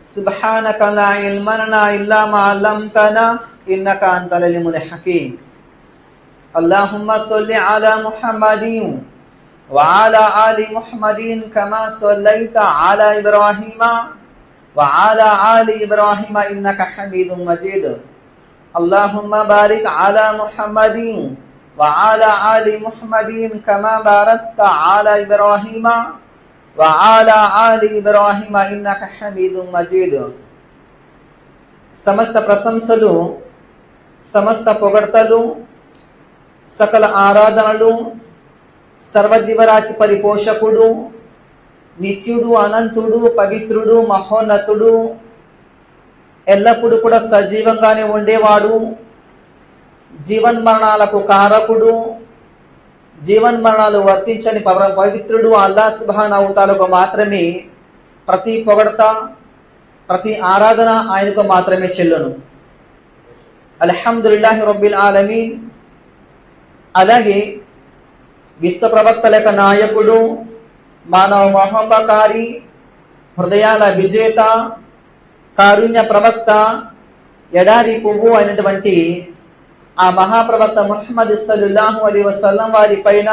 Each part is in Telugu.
సుబ్హానక లా ఇల్మ లనా ఇల్లా మా అల్లమ్తనా ఇన్నక అంతల్ అలీముల్ హకీమ్. అల్లాహుమ్మా సల్లి అలా ముహమ్మదిన్ వఅలా ఆలి ముహమ్మదిన్ కమా సల్లైత అలా ఇబ్రాహీమ వఅలా ఆలి ఇబ్రాహీమ ఇన్నక హమీదుం మజీద్. అల్లాహుమ్మా బారిక్ అలా ముహమ్మదిన్ వఅలా ఆలి ముహమ్మదిన్ కమా బారక్త అలా ఇబ్రాహీమ వఅలా ఆలి ఇబ్రాహీమ ఇన్నక హమీదుం మజీద్. సమస్త ప్రశంసలు, సమస్త పొగడ్తలు, సకల ఆరాధనలు సర్వజీవరాశి పరిపోషకుడు, నిత్యుడు, అనంతుడు, పవిత్రుడు, మహోన్నతుడు, ఎల్లప్పుడూ కూడా సజీవంగానే ఉండేవాడు, జీవన్మరణాలకు కారకుడు, జీవన్మరణాలు వర్తించని పవిత్రుడు అల్లాహ్ సుబ్హానహు వ తఆలాకు మాత్రమే ప్రతి పొగడత, ప్రతి ఆరాధన ఆయనకు మాత్రమే చెల్లును. అల్హమ్దులిల్లాహి రబ్బిల్ ఆలమీన్. అలాగే విశ్వ ప్రవక్తల యొక్క నాయకుడు, మానవ మహోపకారి, హృదయాల విజేత, కారుణ్య ప్రవక్త, ఎడారి పువ్వు అయినటువంటి ఆ మహాప్రవక్త ముహమ్మద్ సల్లల్లాహు అలైహి వసల్లం వారి పైన,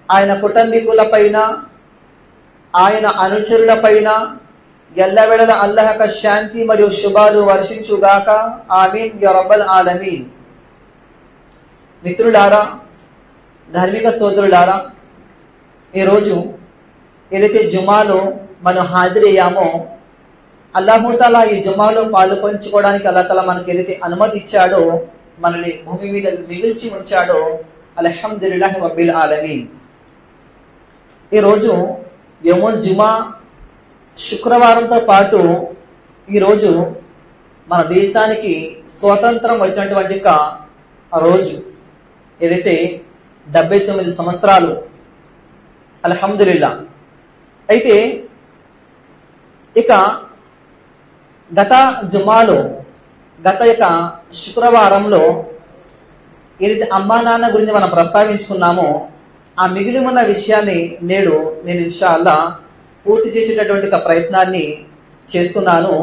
ఆయన కుటుంబీకుల పైన, ఆయన అనుచరుల పైన ఎల్లవేళల అల్లాహ్ యొక్క శాంతి మరియు శుభాలు వర్షించుగాక. ఆమీన్ యా రబ్బల్ ఆలమీన్. మిత్రులారా, ధార్మిక సోదరులారా, ఈరోజు ఏదైతే జుమాలో మనం హాజరయ్యామో, అల్లాహు తాలా ఈ జుమాలో పాలు పంచుకోవడానికి అల్లాహ్ తాలా మనకి ఏదైతే అనుమతి ఇచ్చాడో, మనల్ని భూమి మీద మిగిల్చి ఉంచాడో, అల్హమ్దులిల్లాహి రబ్బిల్ ఆలమీన్. ఈరోజు యౌముల్ జుమా, శుక్రవారంతో పాటు ఈరోజు మన దేశానికి స్వతంత్రం వచ్చినటువంటి రోజు. ఏదైతే 79 సంవత్సరాలు, అల్హమ్దులిల్లా. అయితే ఇక గత జుమాలో, గత శుక్రవారంలో ఏదైతే అమ్మా నాన్న గురించి మనం ప్రస్తావించుకున్నామో, ఆ మిగిలి ఉన్న విషయాన్ని నేను ఇన్షాల్లా పూర్తి చేసేటటువంటి ప్రయత్నాన్ని చేస్తున్నాను.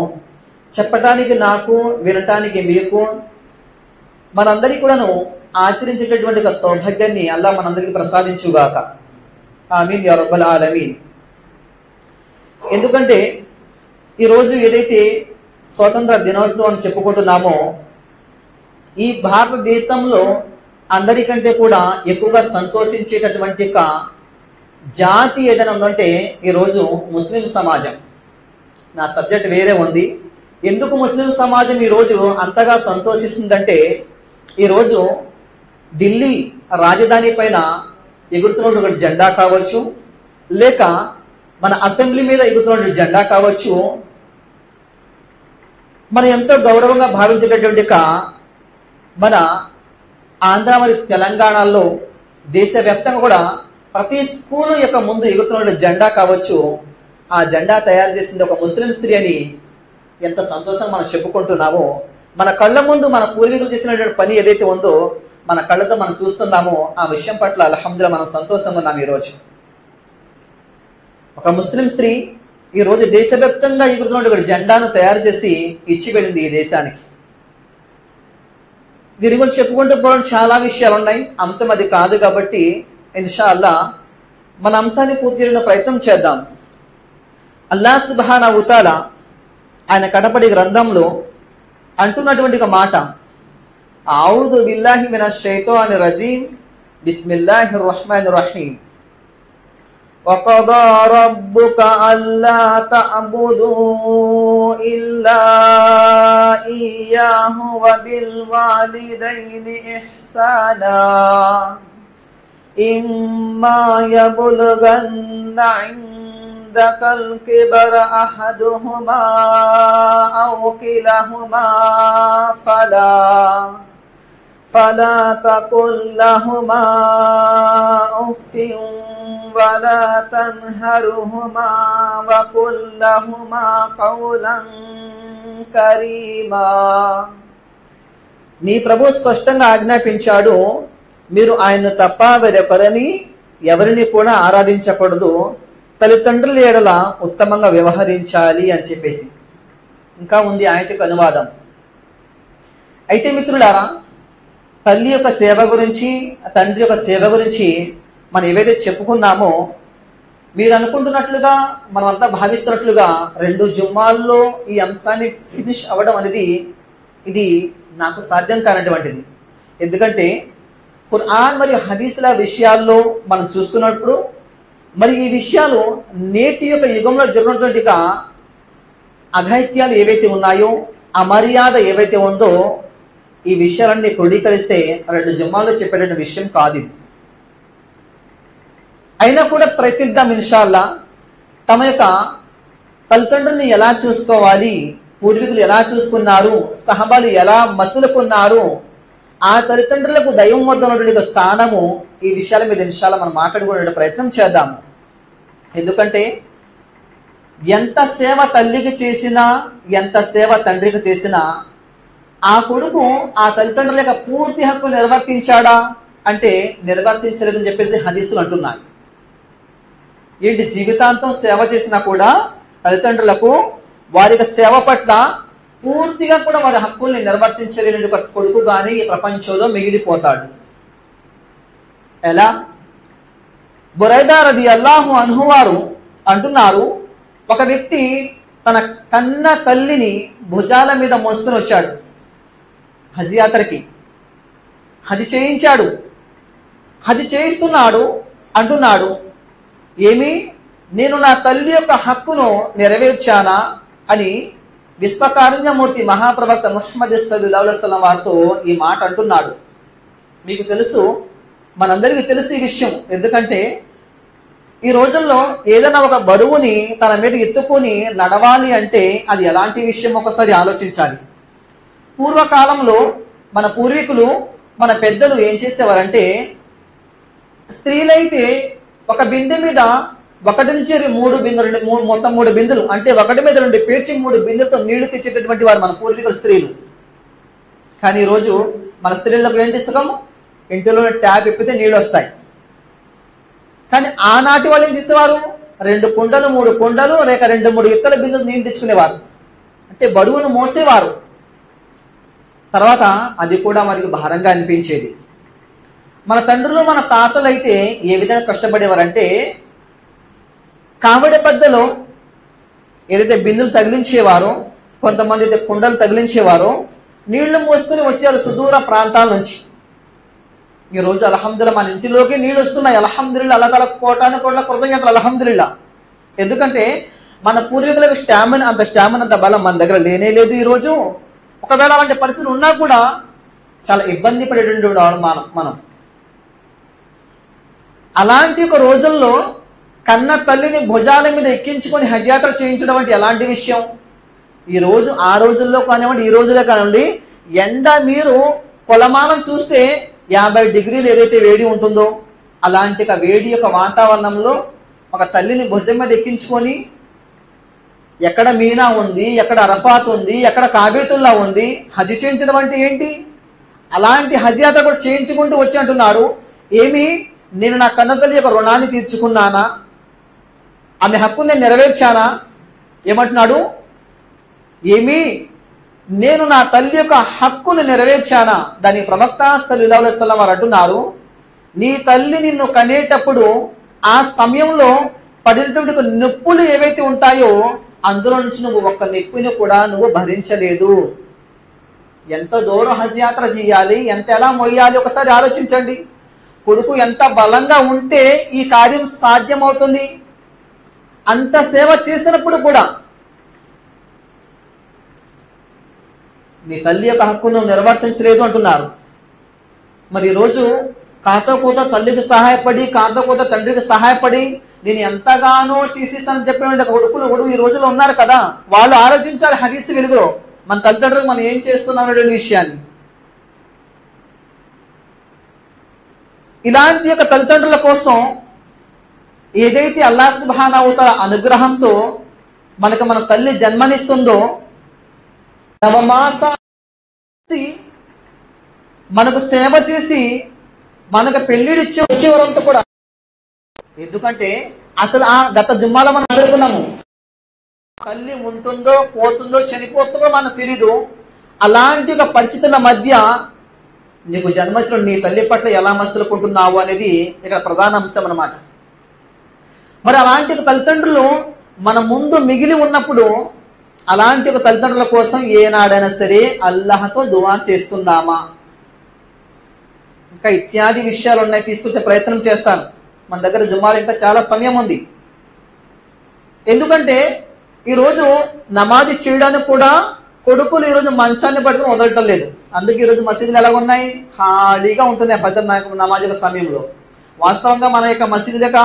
చెప్పటానికి నాకు, వినటానికి మీకు, మనందరికీ కూడాను ఆచరించేటటువంటి సౌభాగ్యాన్ని అల్లాహ్ మనందరికీ ప్రసాదించుగాక. ఆమీన్ యా రబ్బల్ ఆలమీన్. ఎందుకంటే ఈరోజు ఏదైతే స్వతంత్ర దినోత్సవం చెప్పుకుంటున్నామో, ఈ భారతదేశంలో అందరికంటే కూడా ఎక్కువగా సంతోషించేటటువంటి జాతి ఏదైనా ఉందంటే ఈరోజు ముస్లిం సమాజం. నా సబ్జెక్ట్ వేరే ఉంది. ఎందుకు ముస్లిం సమాజం ఈరోజు అంతగా సంతోషిస్తుందంటే, ఈరోజు ఢిల్లీ రాజధాని పైన ఎగురుతున్నటువంటి జెండా కావచ్చు, లేక మన అసెంబ్లీ మీద ఎగురుతున్నటువంటి జెండా కావచ్చు, మనం ఎంతో గౌరవంగా భావించేటటువంటి మన ఆంధ్ర మరియు తెలంగాణలో దేశవ్యాప్తంగా కూడా ప్రతి స్కూల్ యొక్క ముందు ఎగురుతున్నటువంటి జెండా కావచ్చు, ఆ జెండా తయారు చేసింది ఒక ముస్లిం స్త్రీ అని ఎంత సంతోషం మనం చెప్పుకుంటున్నామో, మన కళ్ళ ముందు మన పూర్వీకులు చేసినటువంటి పని ఏదైతే ఉందో మన కళ్ళతో మనం చూస్తున్నామో, ఆ విషయం పట్ల అల్హమ్దులిల్లాహ్ మనం సంతోషంగా ఉన్నాం. ఈరోజు ఒక ముస్లిం స్త్రీ ఈరోజు దేశవ్యాప్తంగా ఎగురుతున్నటువంటి జెండాను తయారు చేసి ఇచ్చి వెళ్ళింది ఈ దేశానికి. దీని గురించి చెప్పుకుంటూ పోవడం చాలా విషయాలు ఉన్నాయి. అంశం అది కాదు కాబట్టి ఇన్షాల్లా మన అంశాన్ని పూర్తి చేయడం ప్రయత్నం చేద్దాం. అల్లాహ్ సుబ్హానహు వ తఆలా ఆయన కడపడి గ్రంథంలో అంటున్నటువంటి మాట, అఊదు బిల్లాహి మినష్ షైతానిర్ రజీమ్, బిస్మిల్లాహిర్ రహ్మానిర్ రహీం. وَقَضَى رَبُّكَ أَلَّا تَعْبُدُوا إِلَّا إِيَّاهُ وَبِالْوَالِدَيْنِ إِحْسَانًا إِمَّا يَبْلُغَنَّ عِندَكَ الْكِبَرَ أَحَدُهُمَا أَوْ كِلَاهُمَا فلا تقل لهما أف ولا تنهرهما وقل لهما قولا كريما. నీ ప్రభు స్పష్టంగా ఆజ్ఞాపించాడు, మీరు ఆయన్ను తప్ప వేరొకరిని ఎవరిని కూడా ఆరాధించకూడదు, తల్లిదండ్రుల ఎడల ఉత్తమంగా వ్యవహరించాలి అని చెప్పేసి. ఇంకా ఉంది ఆయత యొక్క అనువాదం. అయితే మిత్రులారా, తల్లి యొక్క సేవ గురించి, తండ్రి యొక్క సేవ గురించి మనం ఏవైతే చెప్పుకున్నామో, మీరు అనుకుంటున్నట్లుగా, మనం అంతా భావిస్తున్నట్లుగా 2 జుమ్మాల్లో ఈ అంశాన్ని ఫినిష్ అవ్వడం అనేది ఇది నాకు సాధ్యం కానటువంటిది. ఎందుకంటే ఖురాన్ మరియు హదీసుల విషయాల్లో మనం చూస్తున్నప్పుడు, మరి ఈ విషయాలు నేటి యొక్క యుగంలో జరుగుతున్నటువంటి అఘాయిత్యాలు ఏవైతే ఉన్నాయో, అమర్యాద ఏవైతే ఉందో, ఈ విషయాలన్నీ క్రోడీకరిస్తే 2 జుమ్మాల్లో చెప్పేటువంటి విషయం కాదు ఇది. అయినా కూడా ప్రయత్నిద్దాం ఇన్షాల్లా. తమ యొక్క తల్లిదండ్రుల్ని ఎలా చూసుకోవాలి, పూర్వీకులు ఎలా చూసుకున్నారు, సహబాలు ఎలా మసులుకున్నారు, ఆ తల్లిదండ్రులకు దైవం వద్ద ఉన్నటువంటి స్థానము, ఈ విషయాల మీద ఇన్షాల్లా మనం మాట్లాడుకునే ప్రయత్నం చేద్దాము. ఎందుకంటే ఎంత సేవ తల్లికి చేసినా, ఎంత సేవ తండ్రికి చేసినా, ఆ కొడుకు ఆ తల్లిదండ్రుల యొక్క పూర్తి హక్కు నిర్వర్తించాడా అంటే నిర్వర్తించలేదని చెప్పేసి హదీసులు అంటున్నాయి. ఏంటి, జీవితాంతం సేవ చేసినా కూడా తల్లిదండ్రులకు వారి సేవ పట్ల పూర్తిగా కూడా వారి హక్కుల్ని నిర్వర్తించలేని కొడుకు కానీ ఈ ప్రపంచంలో మిగిలిపోతాడు. ఎలా? బురైదా రదియల్లాహు అన్హు వారు అంటున్నారు, ఒక వ్యక్తి తన కన్న తల్లిని భుజాల మీద మోసుకుని వచ్చాడు. హజ్ యాత్రకి హజ్ చేయించాడు. హజ్ చేయిస్తున్నాడు, అంటున్నాడు, ఏమి, నేను నా తల్లి యొక్క హక్కును నెరవేర్చానా అని విశ్వకారుణ్యమూర్తి మహాప్రవక్త ముహమ్మద్ సల్లల్లాహు అలైహి వసల్లం వారితో ఈ మాట అంటున్నాడు. మీకు తెలుసు, మనందరికీ తెలుసు ఈ విషయం. ఎందుకంటే ఈ రోజుల్లో ఏదైనా ఒక బరువుని తన మీద ఎత్తుకొని నడవాలి అంటే అది ఎలాంటి విషయం ఒకసారి ఆలోచించాలి. పూర్వకాలంలో మన పూర్వీకులు, మన పెద్దలు ఏం చేసేవారంటే, స్త్రీలైతే ఒక బిందె మీద 1 నుంచి 3 బిందెలు, మొత్తం 3 బిందెలు, అంటే 1 మీద 2 పేర్చి 3 బిందెలతో నీళ్లు తెచ్చేటటువంటి వారు మన పూర్వీకుల స్త్రీలు. కానీ ఈరోజు మన స్త్రీలకు ఏంటి సుఖం, ఇంటిలో ట్యాప్ ఎప్పితే నీళ్ళు వస్తాయి. కానీ ఆనాటి వాళ్ళు ఏం చేసేవారు, 2 కుండలు 3 కుండలు లేక 2-3 ఇత్తల బిందెలు నీళ్ళు తెచ్చుకునేవారు. అంటే బరువును మోసేవారు. తర్వాత అది కూడా మనకి భారంగా అనిపించేది. మన తండ్రులు, మన తాతలు అయితే ఏ విధంగా కష్టపడేవారంటే, కావడి పద్దలో ఏదైతే బిందులు తగిలించేవారో, కొంతమంది అయితే కుండలు తగిలించేవారో, నీళ్లు మోసుకుని వచ్చారు సుదూర ప్రాంతాల నుంచి. ఈరోజు అల్హమ్దుల్లా మన ఇంటిలోకి నీళ్ళు వస్తున్నాయి. అల్హమ్దుల్లా, అల్లాహ్ తఆలా కోటాను కోట్ల కృతజ్ఞతలు అల్హమ్దుల్లా. ఎందుకంటే మన పూర్వీకులకు అంత స్టామినా, అంత బలం మన దగ్గర లేనే లేదు. ఈరోజు ఒకవేళ అలాంటి పరిస్థితులు ఉన్నా కూడా చాలా ఇబ్బంది పడేటువంటి మనం. అలాంటి ఒక రోజుల్లో కన్న తల్లిని భుజాల మీద ఎక్కించుకొని హజ్ యాత్ర చేయించడం అంటే ఎలాంటి విషయం. ఈ రోజు, ఆ రోజుల్లో కానివ్వండి, ఈ రోజుల్లో కానివ్వండి, ఎండ మీరు కొలమానం చూస్తే 50 డిగ్రీలు ఏదైతే వేడి ఉంటుందో, అలాంటి వేడి యొక్క వాతావరణంలో ఒక తల్లిని భుజం మీద ఎక్కించుకొని, ఎక్కడ మీనా ఉంది, ఎక్కడ అరఫాత్ ఉంది, ఎక్కడ కాబేతుల్లా ఉంది, హజ్ చేయించడం అంటే ఏంటి? అలాంటి హజ్ యాత్ర కూడా చేయించుకుంటూ వచ్చి అంటున్నాడు, ఏమి, నేను నా కన్న తల్లి యొక్క రుణాన్ని తీర్చుకున్నానా, ఆమె హక్కుని నేను నెరవేర్చానా? ఏమంటున్నాడు, ఏమి, నేను నా తల్లి యొక్క హక్కును నెరవేర్చానా? దాని ప్రవక్త సల్లల్లాహు అలైహి వసల్లం వారు అంటున్నారు, నీ తల్లి నిన్ను కనేటప్పుడు ఆ సమయంలో పడినటువంటి నొప్పులు ఏవైతే ఉంటాయో అందులో నుంచి నువ్వు ఒక్క నొప్పిని కూడా నువ్వు భరించలేదు. ఎంత దూరం హజ్ యాత్ర చేయాలి, ఎలా మొయ్యాలి ఒకసారి ఆలోచించండి. కొడుకు ఎంత బలంగా ఉంటే ఈ కార్యం సాధ్యమవుతుంది. అంత సేవ చేసినప్పుడు కూడా నీ తల్లి యొక్క హక్కును నిర్వర్తించలేదు అంటున్నారు. మరి ఈరోజు కాతో కూత తల్లికి సహాయపడి, కాతో కూత తండ్రికి సహాయపడి నేను ఎంతగానో చేసేస్తానని చెప్పిన కొడుకులు ఈ రోజులో ఉన్నారు కదా. వాళ్ళు ఆలోచించాలి హదీస్ వెలుగులో మన తల్లిదండ్రులు మనం ఏం చేస్తున్నాం అనే విషయాన్ని. ఇలాంటి యొక్క తల్లిదండ్రుల కోసం ఏదైతే అల్లాహ్ సుబ్హానహు వ తఆలా అనుగ్రహంతో మనకు మన తల్లి జన్మనిస్తుందో, నవమాస మనకు సేవ చేసి మనకు పెళ్లిడిచ్చి వచ్చేవారంతా కూడా. ఎందుకంటే అసలు ఆ గత జుమ్మాలో మనం అడుగుతున్నాము, తల్లి ఉంటుందో పోతుందో చనిపోతుందో మనకు తెలీదు. అలాంటి ఒక పరిస్థితుల మధ్య నీకు జన్మచ్చిన నీ తల్లి పట్ల ఎలా మసలుకుంటున్నావు అనేది ఇక్కడ ప్రధాన అంశం అన్నమాట. మరి అలాంటి తల్లిదండ్రులు మన ముందు మిగిలి ఉన్నప్పుడు అలాంటి ఒక తల్లిదండ్రుల కోసం ఏనాడైనా సరే అల్లాహ్తో దువా చేస్తున్నామా? ఇంకా ఇత్యాది విషయాలు ఉన్నాయి, తీసుకొచ్చే ప్రయత్నం చేస్తాను. మన దగ్గర జుమ్మాలు ఇంకా చాలా సమయం ఉంది. ఎందుకంటే ఈరోజు నమాజ్ చేయడానికి కూడా కొడుకులు ఈరోజు మంచాన్ని పట్టుకుని వదలటం లేదు. అందుకే ఈరోజు మసీదులు ఎలా ఉన్నాయి, ఖాళీగా ఉంటుంది ఫజర్ నమాజుల సమయంలో. వాస్తవంగా మన యొక్క మసీదుల యొక్క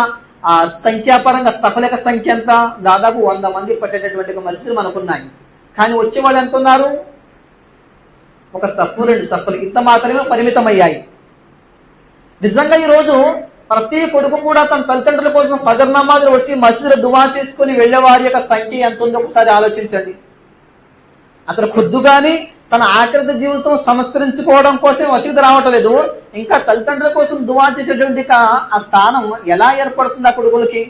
సంఖ్యాపరంగా సఫల యొక్క సంఖ్య ఎంత, దాదాపు 100 మంది పట్టేటటువంటి మసీదులు మనకున్నాయి. కానీ వచ్చే వాళ్ళు ఎంత ఉన్నారు? ఒక సఫు 2 సఫులు ఇంత మాత్రమే పరిమితమయ్యాయి. నిజంగా ఈరోజు ప్రతి కొడుకు కూడా తన తల్లిదండ్రుల కోసం ఫజర్ నమాజులు వచ్చి మసీదులో దువా చేసుకుని వెళ్లే వారి యొక్క సంఖ్య ఎంత ఉందో ఒకసారి ఆలోచించండి. అసలు ఖుద్దు గాని తన ఆఖరిత జీవితం సంస్కరించుకోవడం కోసం మసీదు రావటం లేదు, ఇంకా తల్లిదండ్రుల కోసం దువా చేసేటువంటి ఆ స్థానం ఎలా ఏర్పడుతుంది ఆ కొడుకులకి?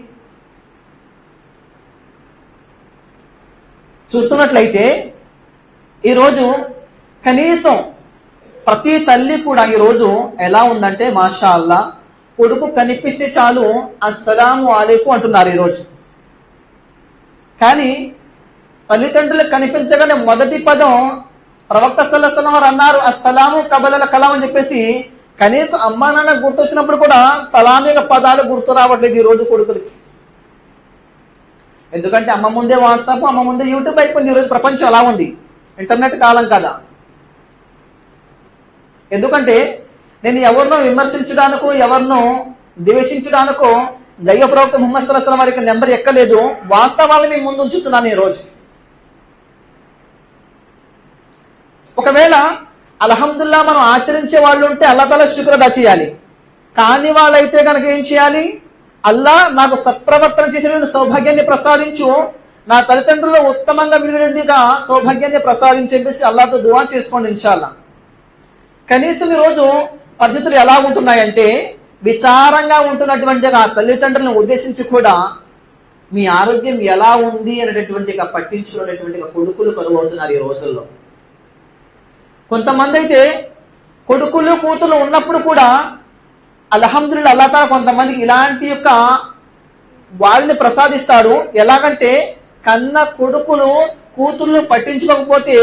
చూస్తున్నట్లయితే ఈరోజు కనీసం ప్రతి తల్లి కూడా ఈరోజు ఎలా ఉందంటే మాషా అల్లా, కొడుకు కనిపిస్తే చాలు అస్సలాము అలైకుం అంటున్నారు ఈరోజు. కానీ తల్లిదండ్రులకు కనిపించగానే మొదటి పదం ప్రవక్త సల్లల్లాహు అలైహి వసల్లం వారు అన్నారు అస్సలాము కబలల కలాం అని చెప్పేసి. కనీసం అమ్మా నాన్న గుర్తొచ్చినప్పుడు కూడా సలాం యొక్క పదాలు గుర్తు రావట్లేదు ఈ రోజు కొడుకులకి. ఎందుకంటే అమ్మ ముందే వాట్సాప్, అమ్మ ముందే యూట్యూబ్ అయిపోయింది. ఈరోజు ప్రపంచం అలా ఉంది, ఇంటర్నెట్ కాలం కదా. ఎందుకంటే నేను ఎవరినో విమర్శించడానికో ఎవరినో ద్వేషించడానికో దైవ ప్రవక్త ముహమ్మద్ సల్లల్లాహు అలైహి వసల్లం వారికి నెంబర్ ఎక్కలేదు. వాస్తవాలు మీ ముందు ఉంచుతున్నాను ఈరోజు. ఒకవేళ అల్హమ్దుల్లా మనం ఆచరించే వాళ్ళు ఉంటే అల్లాహ్ తాలా శుక్ర్ అదా చేయాలి. కాని వాళ్ళైతే కనుక ఏం చేయాలి? అల్లా నాకు సత్ప్రవర్తన చేసేటువంటి సౌభాగ్యాన్ని ప్రసాదించు, నా తల్లిదండ్రులు ఉత్తమంగా మిగిలినట్టుగా సౌభాగ్యాన్ని ప్రసాదించి చెప్పేసి అల్లాహ్తో దువా చేసుకోండి ఇన్షాల్లా. కనీసం ఈరోజు పరిస్థితులు ఎలా ఉంటున్నాయంటే విచారంగా ఉంటున్నటువంటి ఆ తల్లిదండ్రులను ఉద్దేశించి కూడా మీ ఆరోగ్యం ఎలా ఉంది అనేటటువంటి పట్టించుకునేటువంటి కొడుకులు కరువవుతున్నారు ఈ రోజుల్లో. కొంతమంది అయితే కొడుకులు కూతురు ఉన్నప్పుడు కూడా అల్హమ్దులిల్లాహ్ అల్లాహ్ తాలా కొంతమందికి ఇలాంటి యొక్క వాళ్ళని ప్రసాదిస్తాడు. ఎలాగంటే కన్న కొడుకులు కూతుర్లు పట్టించుకోకపోతే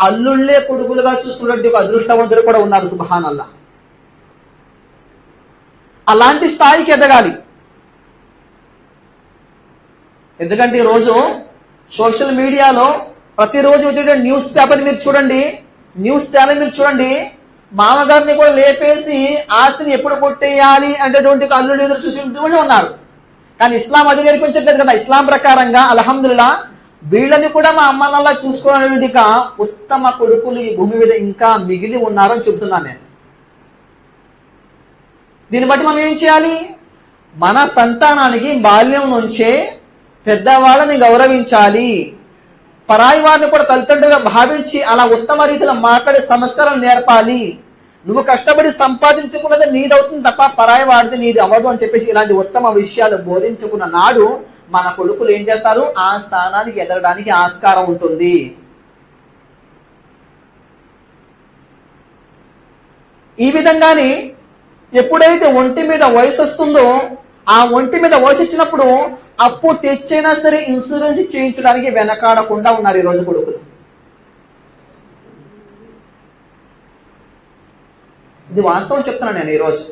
అల్లుళ్లే కొడుకులుగా చూస్తున్నటువంటి అదృష్టవంతులు కూడా ఉన్నారు. సుబ్హానల్లాహ్. అలాంటి స్థాయికి ఎదగాలి. ఎందుకంటే ఈరోజు సోషల్ మీడియాలో ప్రతిరోజు వచ్చే న్యూస్ పేపర్ మీరు చూడండి, న్యూస్ ఛానల్ మీరు చూడండి, మామగారిని కూడా లేపేసి ఆస్తిని ఎప్పుడు కొట్టేయాలి అనేటువంటి అల్లుడు ఎదురు చూసినటువంటి ఉన్నారు. కానీ ఇస్లాం అది నేర్పించట్లేదు కదా. ఇస్లాం ప్రకారంగా అల్హమ్దులిల్లాహ్ వీళ్ళని కూడా మా అమ్మ నాన్న చూసుకోవాలనేటువంటి ఉత్తమ కొడుకులు ఈ భూమి మీద ఇంకా మిగిలి ఉన్నారని చెబుతున్నాను నేను. దీన్ని బట్టి మనం ఏం చేయాలి? మన సంతానానికి బాల్యం నుంచే పెద్దవాళ్ళని గౌరవించాలి. పరాయి వారిని కూడా తల్లిదండ్రులుగా భావించి అలా ఉత్తమ రీతిలో మాట్లాడే సంస్కారాలు నేర్పాలి. నువ్వు కష్టపడి సంపాదించుకున్నది నీదవుతుంది తప్ప పరాయి వాడితే నీది అవ్వదు అని చెప్పేసి ఇలాంటి ఉత్తమ విషయాలు బోధించుకున్న నాడు మన కొడుకులు ఏం చేస్తారు? ఆ స్థానానికి ఎదగడానికి ఆస్కారం ఉంటుంది. ఈ విధంగానే ఎప్పుడైతే ఒంటి మీద వయసు వస్తుందో ఆ ఒంటి మీద వయసు ఇచ్చినప్పుడు అప్పు తెచ్చైనా సరే ఇన్సూరెన్స్ చేయించడానికి వెనకాడకుండా ఉన్నారు ఈ రోజు కొడుకులు. ఇది వాస్తవం చెప్తున్నాను నేను ఈరోజు.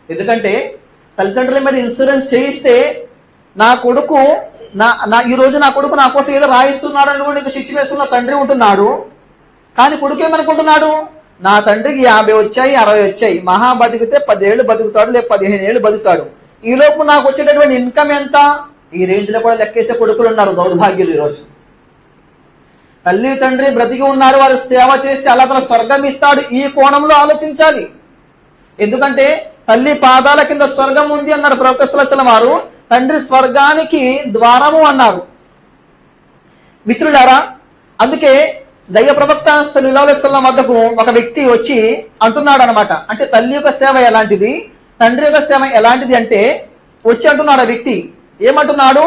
ఎందుకంటే తల్లిదండ్రుల మీద ఇన్సూరెన్స్ చేయిస్తే నా కొడుకు ఈ రోజు నా కొడుకు నా కోసం ఏదో రాయిస్తున్నాడు అని శిక్ష వేస్తున్న తండ్రి ఉంటున్నాడు. కానీ కొడుకు ఏమనుకుంటున్నాడు? నా తండ్రికి 50 వచ్చాయి, 60 వచ్చాయి, మహా బతికితే 10 ఏళ్ళు బతుకుతాడు, లేక 15 ఏళ్ళు బతుకుతాడు. ఈ లోపు నాకు వచ్చేటటువంటి ఇన్కమ్ ఎంత? ఈ రేంజ్ లో కూడా లెక్కేసే కొడుకులు ఉన్నారు. దౌర్భాగ్యులు ఈరోజు. తల్లి తండ్రి బ్రతికి ఉన్నారు, వారు సేవ చేస్తే అల్లాహ్ తాలా స్వర్గం ఇస్తాడు. ఈ కోణంలో ఆలోచించాలి. ఎందుకంటే తల్లి పాదాల కింద స్వర్గం ఉంది అన్నారు ప్రవక్త సల్లల్లాహు అలైహి వసల్లం వారు. తండ్రి స్వర్గానికి ద్వారము అన్నారు. మిత్రులారా, అందుకే దైవ ప్రవక్త సల్లల్లాహు అలైహి వసల్లం వద్దకు ఒక వ్యక్తి వచ్చి అంటున్నాడు అనమాట. అంటే తల్లి యొక్క సేవ ఎలాంటిది, తండ్రి యొక్క సేవ ఎలాంటిది అంటే వచ్చి అంటున్నాడు ఆ వ్యక్తి. ఏమంటున్నాడు?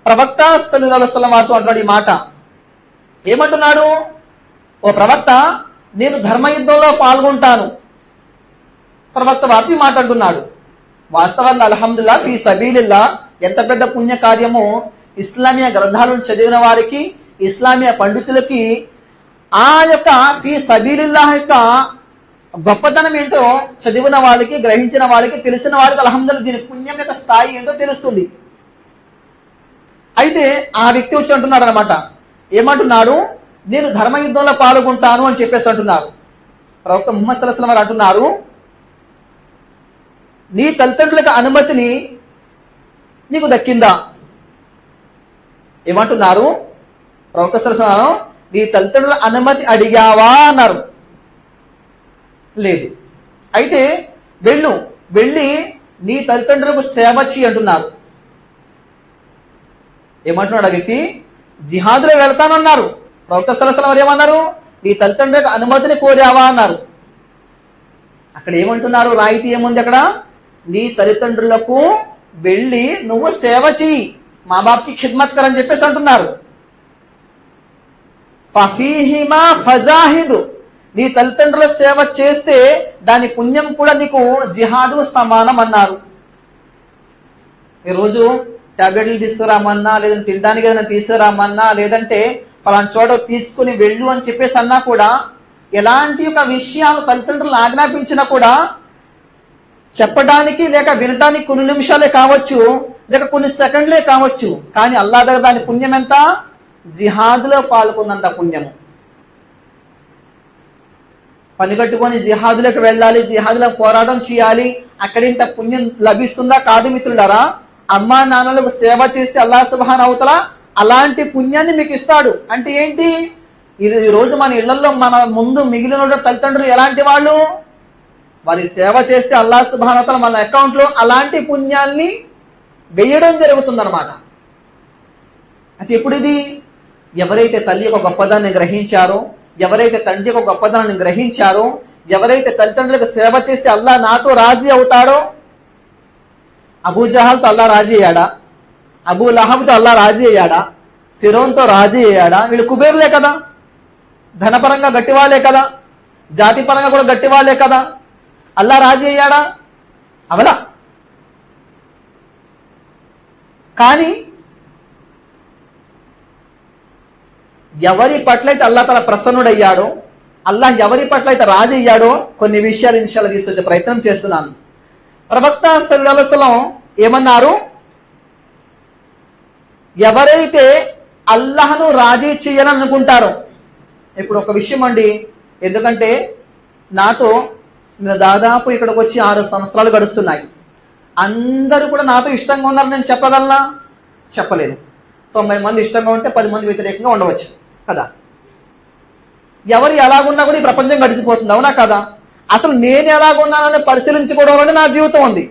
ప్రవక్త సల్లల్లాహు అలైహి వసల్లం వారితో అంటున్నాడు ఈ మాట. ఏమంటున్నాడు? ఓ ప్రవక్త, నేను ధర్మయుద్ధంలో పాల్గొంటాను. ప్రవక్త వారితో ఈ మాట అంటున్నాడు. వాస్తవంగా అల్హమ్దుల్లా ఫీ సబీలిల్లా ఎంత పెద్ద పుణ్య కార్యమో ఇస్లామీయ గ్రంథాలను చదివిన వారికి, ఇస్లామీయ పండితులకి ఆ యొక్క ఫీ సబీలిల్లా యొక్క గొప్పతనం ఏంటో చదివిన వాళ్ళకి, గ్రహించిన వాళ్ళకి, తెలిసిన వాళ్ళకి అల్హమ్దుల్లా దీని పుణ్యం యొక్క స్థాయి ఏంటో తెలుస్తుంది. అయితే ఆ వ్యక్తి వచ్చి అంటున్నాడు అనమాట. ఏమంటున్నాడు? నేను ధర్మయుద్ధంలో పాల్గొంటాను అని చెప్పేసి అంటున్నారు. ప్రవక్త ముహమ్మద్ సల్లల్లాహు అలైహి వసల్లం వారు అంటున్నారు, నీ తల్లిదండ్రులకు అనుమతిని నీకు దక్కిందా? ఏమంటున్నారు? ప్రవక్త సల్లల్లాహు అలైహి వసల్లం నీ తల్లిదండ్రుల అనుమతి అడిగావా అన్నారు. లేదు. అయితే వెళ్ళి నీ తల్లిదండ్రులకు సేవ చేయి అంటున్నారు. ఏమంటున్నాడు ఆ వ్యక్తి? జిహాదులో వెళ్తానన్నారు. ప్రవక్త సల్లల్లాహు అలైహి వసల్లం వారు ఏమన్నారు? నీ తల్లిదండ్రులకు అనుమతిని కోరావా అన్నారు. అక్కడ ఏమంటున్నారు? రాయితీ ఏముంది అక్కడ? నీ తల్లిదండ్రులకు వెళ్ళి నువ్వు సేవ చెయ్యి, మా బాప్కి ఖిద్మత్ కర్ అని చెప్పేసి అంటున్నారు. ఫఫీహిమా ఫజాహిద్, నీ తల్లిదండ్రుల సేవ చేస్తే దాని పుణ్యం కూడా నీకు జిహాదు సమానం అన్నారు. ఈరోజు టాబ్లెట్లు తీసుకురామన్నా, లేదంటే తినడానికి ఏదైనా తీసుకురామన్నా, లేదంటే పలానా చోట తీసుకుని వెళ్ళు అని చెప్పేసి అన్నా కూడా, ఎలాంటి ఒక విషయాలు తల్లిదండ్రులు ఆజ్ఞాపించినా కూడా చెప్పడానికి లేక వినడానికి కొన్ని నిమిషాలే కావచ్చు, లేక కొన్ని సెకండ్లే కావచ్చు, కానీ అల్లాహ్ దగ్గర దాని పుణ్యం ఎంత? జిహాదులో పాల్గొన్నంత పుణ్యము. పని కట్టుకొని జిహాదులకు వెళ్ళాలి, జిహాదులో పోరాటం చేయాలి, అక్కడ ఇంత పుణ్యం లభిస్తుందా? కాదు మిత్రులారా. అమ్మా నాన్నలకు సేవ చేస్తే అల్లాహ్ సుబ్హానహు వ తఆలా అలాంటి పుణ్యాన్ని మీకు ఇస్తాడు. అంటే ఏంటి? ఈ రోజు మన ఇళ్లలో మన ముందు మిగిలిన తల్లిదండ్రులు ఎలాంటి వాళ్ళు? వారి సేవ చేస్తే అల్లాహ్ సుబ్హానహు వ తఆలా మన అకౌంట్ లో అలాంటి పుణ్యాన్ని వేయడం జరుగుతుందన్నమాట. అది ఎప్పుడు ఇది? ఎవరైతే తల్లి యొక్క గొప్పదాన్ని గ్రహించారో, ఎవరైతే తండ్రి యొక్క గొప్పదాన్ని గ్రహించారో, ఎవరైతే తల్లిదండ్రులకు సేవ చేస్తే అల్లాహ్ నాతో రాజీ అవుతాడో. అబూ జహల్తో అల్లాహ్ రాజీ అయ్యాడా? అబూ లహబ్తో అల్లాహ్ రాజీ అయ్యాడా? ఫిరౌన్తో రాజీ అయ్యాడా? వీళ్ళు కుబేర్లే కదా, ధనపరంగా గట్టివాళ్లే కదా, జాతి పరంగా కూడా గట్టివాళ్లే కదా. అల్లాహ్ రాజీ అయ్యాడా? అవలా. కానీ ఎవరి పట్ల అయితే అల్లాహ్ తఆలా ప్రసన్నుడయ్యాడో, అల్లాహ్ ఎవరి పట్ల అయితే రాజీ అయ్యాడో, కొన్ని విషయాలు ఇన్షాల్లాహ్ తీసుకొచ్చే ప్రయత్నం చేస్తున్నాను. ప్రవక్త సల్లల్లాహు అలైహి వసల్లం ఏమన్నారు? ఎవరైతే అల్లాహ్ను రాజీ చేయాలని అనుకుంటారో, ఇప్పుడు ఒక విషయం అండి, ఎందుకంటే నాతో దాదాపు ఇక్కడికి వచ్చి 6 సంవత్సరాలు గడుస్తున్నాయి. అందరూ కూడా నాతో ఇష్టంగా ఉన్నారని నేను చెప్పగలనా? చెప్పలేను. 90 మంది ఇష్టంగా ఉంటే 10 మంది వ్యతిరేకంగా ఉండవచ్చు కదా. ఎవరు ఎలాగున్నా కూడా ఈ ప్రపంచం గడిచిపోతుంది, అవునా కదా? అసలు నేను ఎలాగున్నానని పరిశీలించుకోవడంలోనే నా జీవితం ఉంది.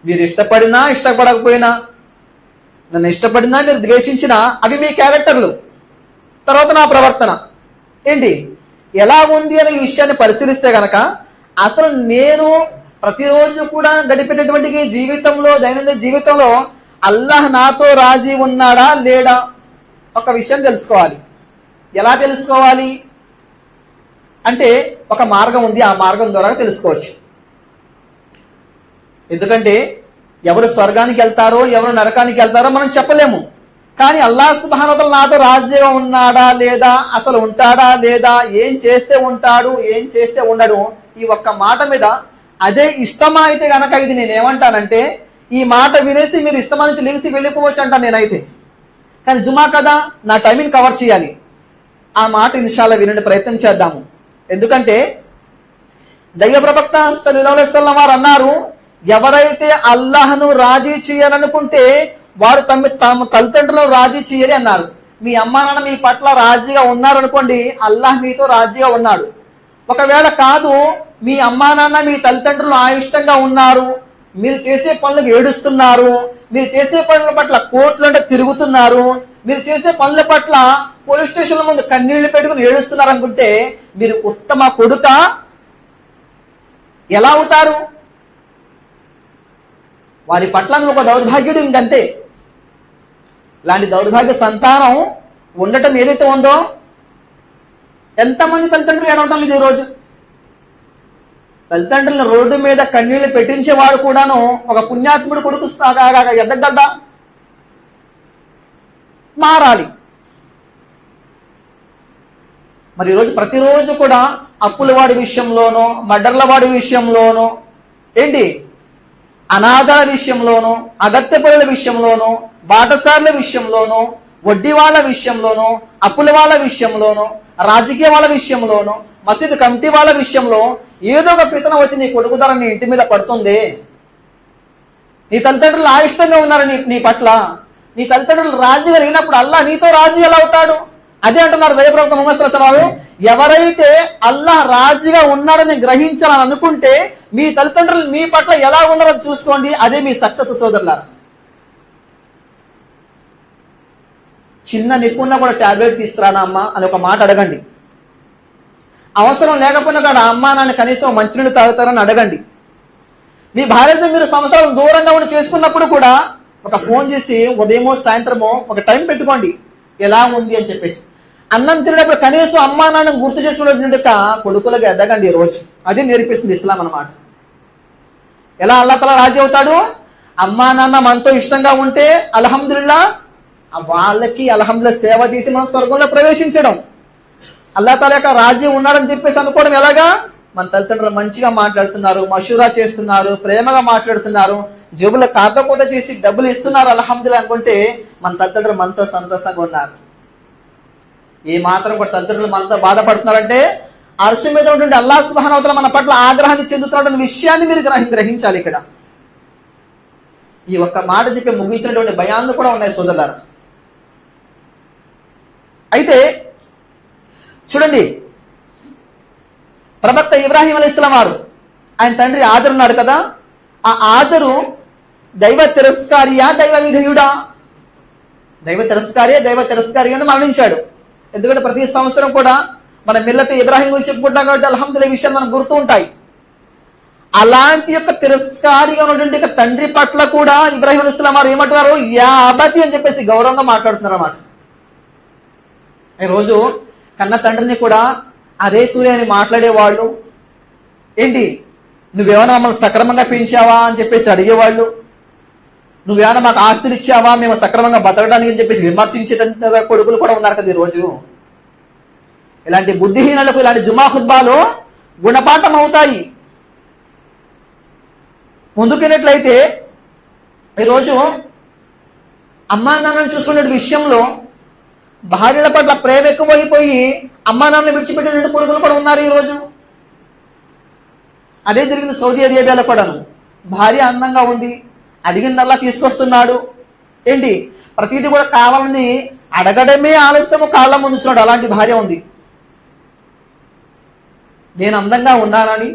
మీరు ఇష్టపడినా ఇష్టపడకపోయినా, నన్ను ఇష్టపడినా మీరు ద్వేషించినా, అవి మీ క్యారెక్టర్లు. తర్వాత నా ప్రవర్తన ఏంటి ఎలా ఉంది అనే విషయాన్ని పరిశీలిస్తే గనక, అసలు నేను ప్రతిరోజు కూడా గడిపేటటువంటి జీవితంలో, దైనందిన జీవితంలో అల్లాహ్ నాతో రాజీ ఉన్నాడా లేడా ఒక విషయం తెలుసుకోవాలి. ఎలా తెలుసుకోవాలి అంటే, ఒక మార్గం ఉంది, ఆ మార్గం ద్వారా తెలుసుకోవచ్చు. ఎందుకంటే ఎవరు స్వర్గానికి వెళ్తారో, ఎవరు నరకానికి వెళ్తారో మనం చెప్పలేము. కానీ అల్లాహ్ సుబ్హానహు వ తఆలా నాతో రాజీగా ఉన్నాడా లేదా, అసలు ఉంటాడా లేదా, ఏం చేస్తే ఉంటాడు, ఏం చేస్తే ఉండడు, ఈ ఒక్క మాట మీద అదే ఇష్టమా అయితే గనక ఇది నేనేమంటానంటే, ఈ మాట వినేసి మీరు ఇష్టమా నుంచి లేచి వెళ్ళిపోవచ్చు అంటాను నేనైతే. కానీ జుమా కదా, నా టైమింగ్ కవర్ చేయాలి. ఆ మాట ఇన్షాల్లాహ్ వినండి, ప్రయత్నం చేద్దాము. ఎందుకంటే దైవ ప్రవక్త సల్లల్లాహు అలైహి వసల్లం వారు అన్నారు, ఎవరైతే అల్లాహ్ను రాజీ చేయాలనుకుంటే వారు తమ తల్లిదండ్రులను రాజీ చేయని అన్నారు. మీ అమ్మా నాన్న మీ పట్ల రాజీగా ఉన్నారనుకోండి, అల్లాహ్ మీతో రాజీగా ఉన్నాడు. ఒకవేళ కాదు, మీ అమ్మా నాన్న మీ తల్లిదండ్రులు అయిష్టంగా ఉన్నారు, మీరు చేసే పనులకు ఏడుస్తున్నారు, మీరు చేసే పనుల పట్ల కోర్టులు అంటే తిరుగుతున్నారు, మీరు చేసే పనుల పట్ల పోలీస్ స్టేషన్ల ముందు కన్నీళ్లు పెట్టుకుని ఏడుస్తున్నారు అనుకుంటే, మీరు ఉత్తమ కొడుక ఎలా అవుతారు? వారి పట్ల ఒక దౌర్భాగ్యుడు ఇంకంతే. ఇలాంటి దౌర్భాగ్య సంతానం ఉండటం ఏదైతే ఉందో ఎంతమంది తల్లిదండ్రులు ఏడవటం లేదు ఈరోజు. తల్లిదండ్రులను రోడ్డు మీద కన్నీళ్లు పెట్టించేవాడు కూడాను ఒక పుణ్యాత్ముడు కొడుకు ఎదగడ్డా మారాలి. మరి ఈరోజు ప్రతిరోజు కూడా అప్పుల వాడి విషయంలోనో, మర్డర్ల వాడి విషయంలోనో, ఏంటి అనాథల విషయంలోనో, అగత్య పనుల విషయంలోనో, బాటసార్ల విషయంలోనో, వడ్డీ వాళ్ళ విషయంలోనో, అప్పుల వాళ్ళ విషయంలోనో, రాజకీయ వాళ్ళ విషయంలోనో, మసీదు కమిటీ వాళ్ళ విషయంలో ఏదో ఒక పితన వచ్చి నీ కొడుకు ధర నీ ఇంటి మీద పడుతుంది. నీ తల్లిదండ్రులు ఆయిష్టంగా ఉన్నారు నీ పట్ల. నీ తల్లిదండ్రులు రాజుగా లేనప్పుడు అల్లా నీతో రాజు ఎలా అవుతాడు? అదే అంటున్నారు దైవప్రవక్త ముహమ్మద్ సల్లల్లాహు అలైహి వసల్లం. ఎవరైతే అల్లాహ్ రాజుగా ఉన్నాడని గ్రహించాలని అనుకుంటే మీ తల్లిదండ్రులు మీ పట్ల ఎలా ఉన్నారో చూసుకోండి. అదే మీ సక్సెస్ సోదరులారా. చిన్న నిప్పున్నా కూడా టాబ్లెట్ తీసుకురానా అమ్మా అని ఒక మాట అడగండి. అవసరం లేకపోయినా కూడా అమ్మా నాన్న కనీసం మంచినీళ్ళు తాగుతారని అడగండి. మీ భార్యతో మీరు సంవత్సరాలు దూరంగా ఉండి చేసుకున్నప్పుడు కూడా ఒక ఫోన్ చేసి ఉదయమో సాయంత్రమో ఒక టైం పెట్టుకోండి, ఎలా ఉంది అని చెప్పేసి. అన్నం తినేటప్పుడు కనీసం అమ్మా నాన్న గుర్తు చేసుకున్నటువంటి కొడుకులుగా ఎదగండి రోజు. అది నేర్పిస్తుంది ఇస్లాం అన్నమాట. ఎలా అల్లాహ్ తఆలా రాజీ అవుతాడు? అమ్మా నాన్న మనతో ఇష్టంగా ఉంటే అల్హమ్దులిల్లా, వాళ్ళకి అల్హమ్దులిల్లా సేవ చేసి మనం స్వర్గంలో ప్రవేశించడం. అల్లాహ్ తఆలా యొక్క రాజీ ఉన్నాడని చెప్పేసి అనుకోవడం ఎలాగా? మన తల్లిదండ్రులు మంచిగా మాట్లాడుతున్నారు, మషూరా చేస్తున్నారు, ప్రేమగా మాట్లాడుతున్నారు, జేబులో కాకపోత చేసి డబ్బులు ఇస్తున్నారు అల్హమ్దులిల్లా అనుకుంటే మన తల్లిదండ్రులు మనతో సంతోషంగా ఉన్నారు. ఏ మాత్రం కూడా తల్లిదండ్రులు మనతో బాధపడుతున్నారంటే అర్ష్ మీద ఉంటుండే అల్లాహ్ సుబ్హానహు వ తఆలా మన పట్ల ఆగ్రహాన్ని చెందుతున్న విషయాన్ని మీరు గ్రహించాలి. ఇక్కడ ఈ ఒక్క మాట చెప్పి ముగించినటువంటి భయాలు కూడా ఉన్నాయి సోదరులారా. అయితే చూడండి, ప్రవక్త ఇబ్రాహీం అలైహిస్సలాం వారు, ఆయన తండ్రి ఆజరు ఉన్నాడు కదా, ఆ ఆజరు దైవ తిరస్కారియా దైవ విధేయుడా? దైవ తిరస్కారిగా మరణించాడు. ఎందుకంటే ప్రతి సంవత్సరం కూడా మన మిల్లత్ ఇబ్రాహీం గురించి చెప్పుకుంటాం కాబట్టి అల్హమ్దులిల్లాహ్ విషయాలు మనకు గుర్తు ఉంటాయి. అలాంటి యొక్క తిరస్కారిగా ఉన్నటువంటి తండ్రి పట్ల కూడా ఇబ్రాహీం అలైహిస్సలాం వారు ఏమంటున్నారు? యా అబతి అని చెప్పేసి గౌరవంగా మాట్లాడుతున్నారు అన్నమాట. ఈరోజు కన్న తండ్రిని కూడా అదే తూరే అని మాట్లాడేవాళ్ళు, ఏంటి నువ్వేమైనా మమ్మల్ని సక్రమంగా పెంచావా అని చెప్పేసి అడిగేవాళ్ళు, నువ్వేమైనా మాకు ఆస్తులు ఇచ్చావా మేము సక్రమంగా బతకడానికి అని చెప్పేసి విమర్శించేట కొడుకులు కూడా ఉన్నారు కదా ఈరోజు. ఇలాంటి బుద్ధిహీనులకు ఇలాంటి జుమా ఖుత్బాలు గుణపాఠం అవుతాయి. ముందుకెళ్ళినట్లయితే ఈరోజు అమ్మా నాన్నని చూసుకునే విషయంలో భార్యల పట్ల ప్రేమ ఎక్కువైపోయి అమ్మా నాన్న విడిచిపెట్టిన కొడుకులు కూడా ఉన్నారు ఈరోజు. అదే జరిగింది సౌదీ అరేబియాలో కూడాను. భార్య అందంగా ఉంది, అడిగిందల్లా తీసుకొస్తున్నాడు, ఏంటి ప్రతిదీ కూడా కావాలని అడగడమే ఆలస్యము కాళ్ళ ముందున్నాడు. అలాంటి భార్య ఉంది. నేను అందంగా ఉన్నానని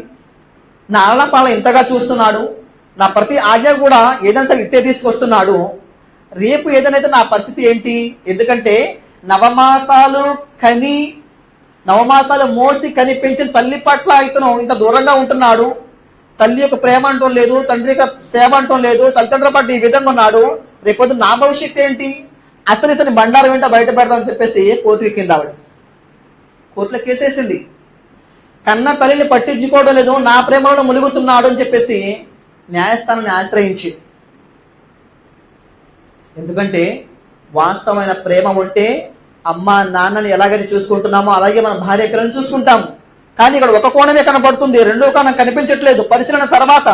నా ఆలపాల ఇంతగా చూస్తున్నాడు, నా ప్రతి ఆజ్ఞ కూడా ఏదైనా సరే ఇట్టే తీసుకొస్తున్నాడు, రేపు ఏదైనా నా పరిస్థితి ఏంటి? ఎందుకంటే నవమాసాలు మోసి కనిపించిన తల్లి పట్ల ఇతను ఇంత దూరంగా ఉంటున్నాడు. తల్లి యొక్క ప్రేమ అంటం లేదు, తండ్రి యొక్క సేవ అంటం లేదు, తల్లిదండ్రుల పట్ల ఈ విధంగా ఉన్నాడు, రేపొద్దు నా భవిష్యత్తు ఏంటి? అసలు ఇతని బండారం ఏంటో బయట పెడతామని చెప్పేసి కోర్టు ఎక్కింది ఆవిడ. కోర్టులో కేసేసింది. కన్న తల్లిని పట్టించుకోవడం లేదు, నా ప్రేమలో ములుగుతున్నాడు అని చెప్పేసి న్యాయస్థానాన్ని ఆశ్రయించి. ఎందుకంటే వాస్తవమైన ప్రేమ ఉంటే అమ్మ నాన్నని ఎలాగైతే చూసుకుంటున్నామో అలాగే మన భార్య పిల్లల్ని చూసుకుంటాము. కానీ ఇక్కడ ఒక కోణమే కనబడుతుంది, రెండో కోణం కనిపించట్లేదు. పరిశీలన తర్వాత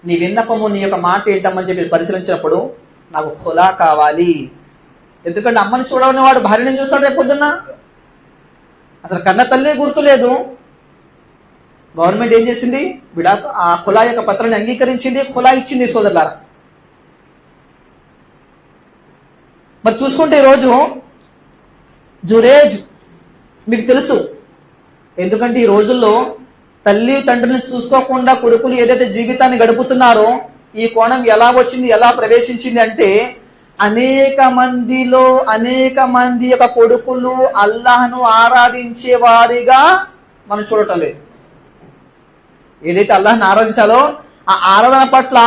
నీ విన్నపము నీ యొక్క మాట ఏంటమ్మని చెప్పి పరిశీలించినప్పుడు నాకు ఖులా కావాలి. ఎందుకంటే అమ్మని చూడని వాడు భార్యని చూస్తాడు రేపు పొద్దున్న. అసలు కన్న తల్లి గుర్తు లేదు. గవర్నమెంట్ ఏం చేసింది? ఆ ఖులా యొక్క పత్రాన్ని అంగీకరించింది, ఖులా ఇచ్చింది సోదరులారా. మరి చూసుకుంటే ఈరోజు జురేజ్ మీకు తెలుసు. ఎందుకంటే ఈ రోజుల్లో తల్లి తండ్రిని చూసుకోకుండా కొడుకులు ఏదైతే జీవితాన్ని గడుపుతున్నారో ఈ కోణం ఎలా వచ్చింది, ఎలా ప్రవేశించింది అంటే అనేక మంది యొక్క కొడుకులు అల్లాహ్ను ఆరాధించే వారిగా మనం చూడటం లేదు. ఏదైతే అల్లాహ్ని ఆరాధించాలో ఆ ఆరాధన పట్ల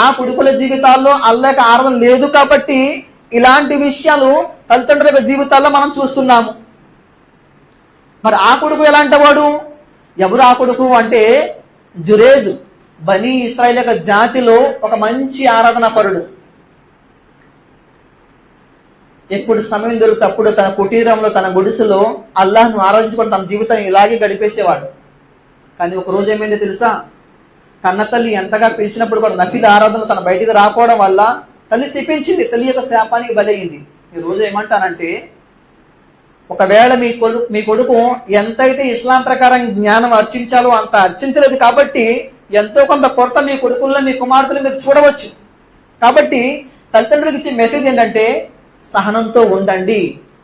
ఆ కొడుకుల జీవితాల్లో అల్లాహ్ ఆరాధన లేదు కాబట్టి ఇలాంటి విషయాలు తల్లిదండ్రుల యొక్క జీవితాల్లో మనం చూస్తున్నాము. మరి ఆ కొడుకు ఎలాంటి వాడు? ఎవరు ఆ కొడుకు అంటే జురేజ్, బనీ ఇస్రాయిల్ యొక్క జాతిలో ఒక మంచి ఆరాధన పరుడు. ఎప్పుడు సమయం దొరికితే అప్పుడు తన కుటీరంలో, తన గుడిసెలో అల్లాహ్ను ఆరాధించుకొని తన జీవితాన్ని ఇలాగే గడిపేసేవాడు. కానీ ఒక రోజు ఏమైందో తెలుసా? కన్న తల్లి ఎంతగా పిలిచినప్పుడు కూడా నఫీల్ ఆరాధన తన బయటికి రాకపోవడం వల్ల తల్లి శపించింది, తల్లి యొక్క శాపానికి బలైంది. ఈ రోజు ఏమంటానంటే, ఒకవేళ మీ కొడుకు ఎంతైతే ఇస్లాం ప్రకారం జ్ఞానం అర్చించాలో అంత అర్చించలేదు కాబట్టి ఎంతో కొంత కొరత మీ కొడుకుల్లో, మీ కుమార్తెలు మీరు చూడవచ్చు. కాబట్టి తల్లిదండ్రులకు ఇచ్చే మెసేజ్ ఏంటంటే, సహనంతో ఉండండి,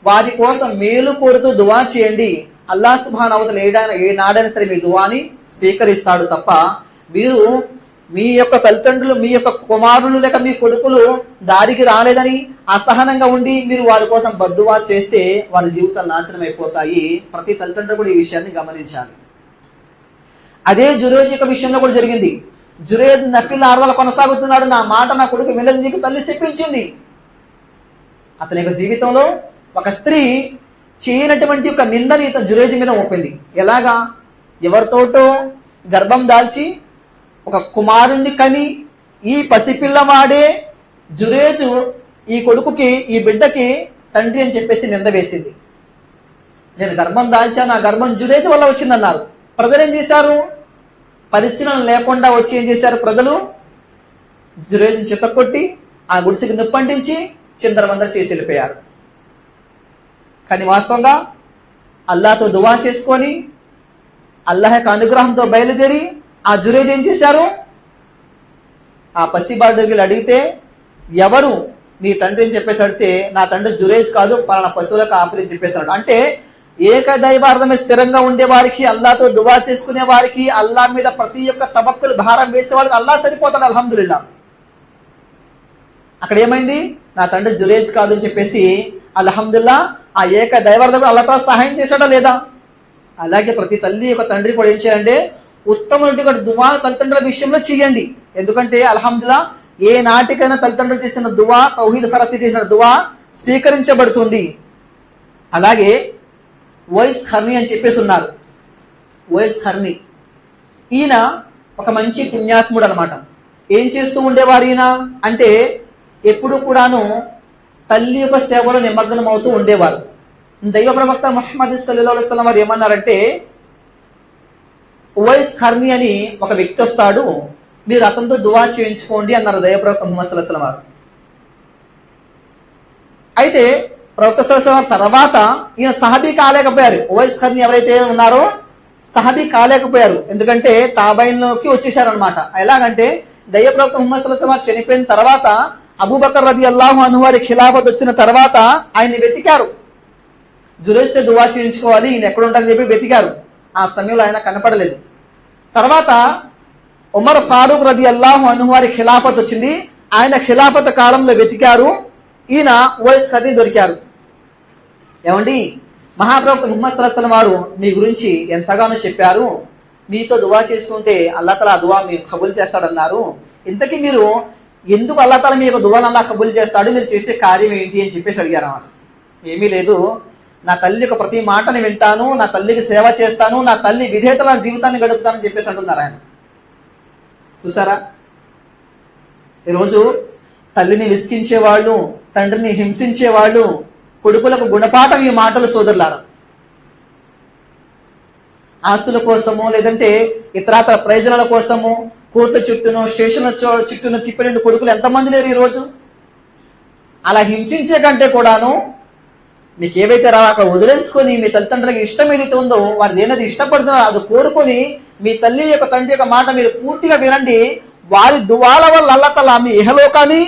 వారి కోసం మేలు కోరుతూ దువా చేయండి. అల్లాహ్ సుబ్హానహు వ తఆలా ఏనాడైనా సరే మీ దువాని స్వీకరిస్తాడు తప్ప మీరు మీ యొక్క తల్లిదండ్రులు, మీ యొక్క కుమారులు లేక మీ కొడుకులు దారికి రాలేదని అసహనంగా ఉండి మీరు వారి కోసం బద్దువా చేస్తే వారి జీవితాలు నాశనం అయిపోతాయి. ప్రతి తల్లిదండ్రులు కూడా ఈ విషయాన్ని గమనించాలి. అదే జురేజ్ యొక్క విషయంలో కూడా జరిగింది. జురేజ్ నఫీల్ ఆరాధన కొనసాగుతున్నాడు, నా మాట నా కొడుకు వినదని చెప్పి తల్లి చెప్పించింది. అతని యొక్క జీవితంలో ఒక స్త్రీ చేయనటువంటి ఒక నిందని ఇతను జురేజ్ మీద మోపింది. ఎలాగా? ఎవరితోటో గర్భం దాల్చి ఒక కుమారుణ్ణి కని ఈ పసిపిల్లవాడే జురేజు ఈ కొడుకుకి, ఈ బిడ్డకి తండ్రి అని చెప్పేసి నింద వేసింది. నేను గర్భం దాల్చాను, ఆ గర్భం జురేజు వల్ల వచ్చిందన్నారు. ప్రజలు ఏం చేశారు? పరిశీలన లేకుండా వచ్చి ఏం చేశారు? ప్రజలు జురేజుని చితక్కొట్టి ఆ గుడిసెకి నిప్పంటించి చిందరవందర చేసి వెళ్ళిపోయారు. కానీ వాస్తవంగా అల్లాహ్తో దువా చేసుకొని అల్లాహ్ యొక్క అనుగ్రహంతో బయలుదేరి ఆ జురేజ్ ఏం చేశారు? ఆ పసిబాడు దగ్గర అడిగితే ఎవరు నీ తండ్రి అని చెప్పేసి అడిగితే, నా తండ్రి జురేజ్ కాదు, పలానా పశువుల కాపరి అని చెప్పేశాడు. అంటే ఏకదైవార్థమే స్థిరంగా ఉండే వారికి, అల్లాహ్తో దువా చేసుకునే వారికి, అల్లాహ్ మీద ప్రతి ఒక్క తవక్కుల్ భారం వేసే వాళ్ళకి అల్లాహ్ సరిపోతాడు. అల్హమ్దులిల్లాహ్. అక్కడ ఏమైంది? నా తండ్రి జురేజ్ కాదు అని చెప్పేసి అల్హమ్దుల్లాహ్ ఆ ఏక దైవార్థం అల్లాహ్ తాలా సహాయం చేశాడా లేదా? అలాగే ప్రతి తల్లి యొక్క తండ్రి కూడా ఏం చేయాలంటే ఉత్తమమైనటువంటి దువా తల్లిదండ్రుల విషయంలో చేయండి. ఎందుకంటే అల్హమ్దుల్లాహ్ ఏ నాటికైనా తల్లిదండ్రులు చేసిన దువా, తౌహీద్ ఫరసి చేసిన దువా స్వీకరించబడుతుంది. అలాగే వైస్ ఖర్ని అని చెప్పేసి ఉన్నారు. వైస్ ఖర్ని ఈయన ఒక మంచి పుణ్యాత్ముడు అనమాట. ఏం చేస్తూ ఉండేవారు ఈయన అంటే, ఎప్పుడు కూడాను తల్లి యొక్క సేవలో నిమగ్నం అవుతూ ఉండేవారు. దైవ ప్రవక్త ముహమ్మద్ సల్లల్లాహు అలైహి వసల్లం వారు ఏమన్నారంటే, ఉవైస్ ఖర్ని అని ఒక వ్యక్తి వస్తాడు, మీరు అతనితో దువా చేయించుకోండి అన్నారు దైవ ప్రవక్త ముహమ్మద్ సల్లల్లాహు అలైహి వసల్లం వారు. అయితే ప్రవక్త సల్లల్లాహు అలైహి వసల్లం తర్వాత ఈయన సహాబీ కాలేకపోయారు. ఉవైస్ ఖర్ని ఎవరైతే ఉన్నారో సహాబీ కాలేకపోయారు. ఎందుకంటే తాబైన్లోకి వచ్చేసారు అనమాట. ఎలాగంటే దైవ ప్రవక్త ముహమ్మద్ సల్లల్లాహు అలైహి వసల్లం చనిపోయిన తర్వాత అబూబకర్ రదియల్లాహు అన్హు వారి ఖిలాఫత్ వచ్చిన తర్వాత ఆయన్ని వెతికారు. జురేజ్తో దువా చేయించుకోవాలి, ఈయన ఎక్కడ ఉంటారని చెప్పి వెతికారు. ఆ సమయంలో ఆయన కనపడలేదు. తర్వాత ఉమర్ ఫారూక్ రదియల్లాహు అన్హు వారి ఖిలాఫత్ వచ్చింది. ఆయన ఖిలాఫత్ కాలంలో వెతికారు. ఈయన ఉవైస్ ఖర్ని దొరికారు. ఏమండి, మహాప్రవక్త ముహమ్మద్ సల్లల్లాహు అలైహి వసల్లం వారు మీ గురించి ఎంతగానో చెప్పారు, మీతో దువా చేసుకుంటే అల్లాహ్ తాలా ఆ దువా మీకు కబూల్ చేస్తాడన్నారు. ఇంతకీ మీరు ఎందుకు అల్లాహ్ తాలా మీ యొక్క దువాను అల్లాహ్ కబూల్ చేస్తాడు, మీరు చేసే కార్యం ఏంటి అని చెప్పేసి అడిగారు అన్నమాట. ఏమీ లేదు, నా తల్లి యొక్క ప్రతి మాటని వింటాను, నా తల్లికి సేవ చేస్తాను, నా తల్లి విధేయతల జీవితాన్ని గడుపుతానని చెప్పేసి అంటున్నారు ఆయన. చూసారా, ఈరోజు తల్లిని విసిగించేవాళ్ళు, తండ్రిని హింసించేవాళ్ళు, కొడుకులకు గుణపాఠం ఈ మాటలు సోదరులారా. ఆస్తుల కోసము లేదంటే ఇతరాతర ప్రయోజనాల కోసము కోర్టు చుట్టూను, స్టేషన్ల చుట్టూను తిప్పిన కొడుకులు ఎంతమంది లేరు ఈరోజు. అలా హింసించే కంటే కూడాను మీకు ఏవైతే అక్కడ వదిలేసుకొని మీ తల్లిదండ్రులకు ఇష్టం ఏదైతే ఉందో వారు ఏదైతే ఇష్టపడుతున్నారో అది కోరుకొని మీ తల్లి యొక్క తండ్రి యొక్క మాట మీరు పూర్తిగా వినండి. వారి దువాల వల్ల అల్లాహ్ తాలా మీ ఇహలోకాన్ని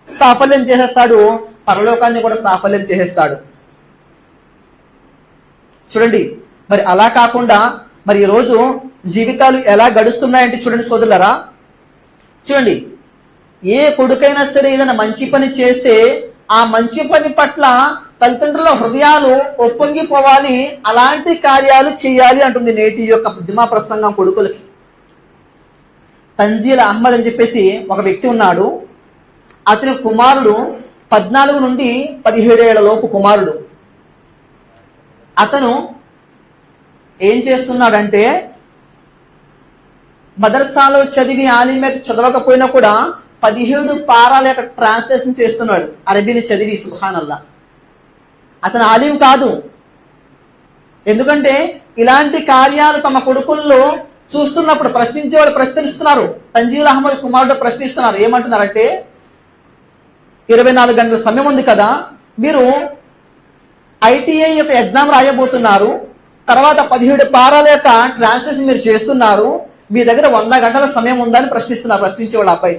సాఫల్యం చేసేస్తాడు, పరలోకాన్ని కూడా సాఫల్యం చేసేస్తాడు. చూడండి, మరి అలా కాకుండా మరి ఈరోజు జీవితాలు ఎలా గడుస్తున్నాయంటే చూడండి సోదరులారా, చూడండి, ఏ కొడుకైనా సరే ఏదైనా మంచి పని చేస్తే ఆ మంచి పని పట్ల తల్లిదండ్రుల హృదయాలు ఒప్పొంగిపోవాలి, అలాంటి కార్యాలు చేయాలి అంటుంది నేటి యొక్క జుమా ప్రసంగం కొడుకులకి. తంజీల్ అహ్మద్ అని చెప్పేసి ఒక వ్యక్తి ఉన్నాడు. అతని కుమారుడు 14 నుండి 17 ఏళ్ల లోపు కుమారుడు. అతను ఏం చేస్తున్నాడంటే మదర్సాలో చదివి ఆలిమేట్ చదవకపోయినా కూడా 17 పారాల యొక్క ట్రాన్స్లేషన్ చేస్తున్నాడు అరబీని చదివి. సుబ్హానల్లా. అతను ఆలిం కాదు. ఎందుకంటే ఇలాంటి కార్యాలు తమ కొడుకుల్లో చూస్తున్నప్పుడు ప్రశ్నించే వాళ్ళు ప్రశ్నిస్తున్నారు. తంజీల్ అహ్మద్ కుమారుడు ప్రశ్నిస్తున్నారు. ఏమంటున్నారంటే 24 గంటల సమయం ఉంది కదా, మీరు ITI యొక్క ఎగ్జామ్ రాయబోతున్నారు, తర్వాత 17 పారాల యొక్క ట్రాన్స్లేషన్ మీరు చేస్తున్నారు, మీ దగ్గర 100 గంటల సమయం ఉందని ప్రశ్నిస్తున్నారు ప్రశ్నించే వాళ్ళ అబ్బాయి.